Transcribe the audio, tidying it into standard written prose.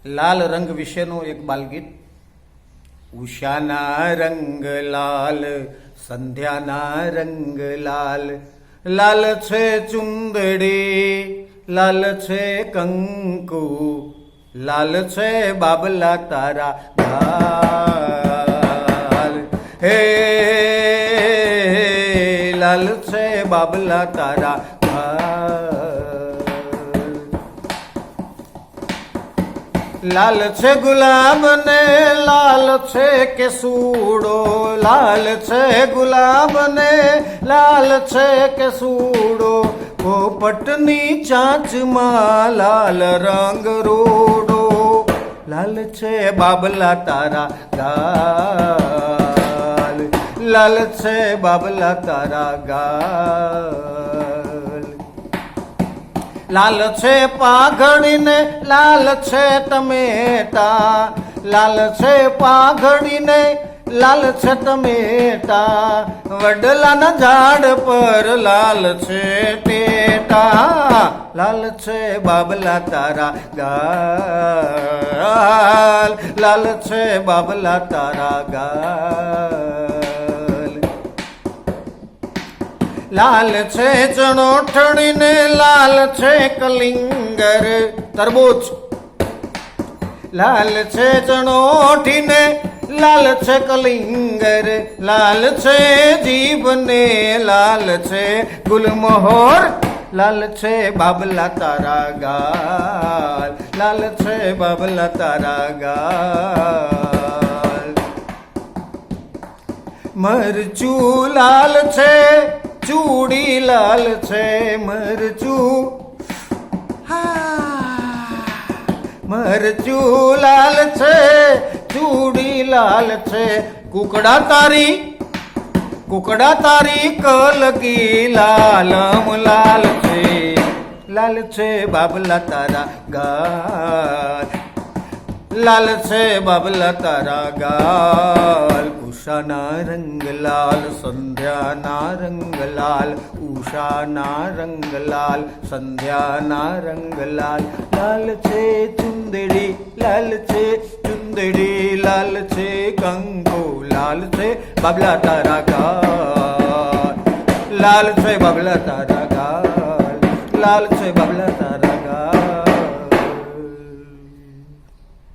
લાલ રંગ વિશેનું એક બાલગીત. ઉષાના રંગ લાલ, સંધ્યાના રંગ લાલ, લાલ છે ચુંદડી, લાલ છે કંકુ, લાલ છે બાબલા તારા ગાલ. હે લાલ છે બાબલા તારા ગાલ. લાલ છે ગુલાબ ને લાલ છે કેસૂડો, લાલ છે ગુલાબ ને લાલ છે કેસૂડો, પોપટની ચાંચમાં લાલ રંગ રોડો, લાલ છે બાબલા તારા ગાલ, લાલ છે બાબલા તારા ગાલ. લાલ છે પાઘડીને લાલ છે ટમેટા, લાલ છે પાઘડીને લાલ છે ટમેટા, વડલાના ઝાડ પર લાલ છે ટેટા, લાલ છે બાબલા તારા ગાલ, લાલ છે બાબલા તારા ગાલ. લાલ છે ચણોઠણીને લાલ છે કલિંગર તરબૂચ, લાલ છે ચણોઠીને લાલ છે કલિંગર, લાલ છે જીભને લાલ છે ગુલમોહર, લાલ છે બાબલા તારા ગાલ, લાલ છે બાબલા તારા ગાલ. મરચું લાલ છે, ચૂડી લાલ છે, મરચું મરચું લાલ છે, ચૂડી લાલ છે, કુકડા તારી કલગી લાલમ લાલ છે, લાલ છે બાબલા તારા ગાલ, લાલ છે બાબલા તારા ગાલ. ઉષાના રંગ લાલ, સંધ્યાના રંગ લાલ, ઉષાના રંગ લાલ, સંધ્યાના રંગ લાલ, લાલ છે ચુંદડી, લાલ છે ચુંદડી, લાલ છે કંકુ, લાલ છે બાબલા તારા ગાલ, લાલ છે બાબલા તારા ગાલ, લાલ છે બાબલા તારા ગાલ.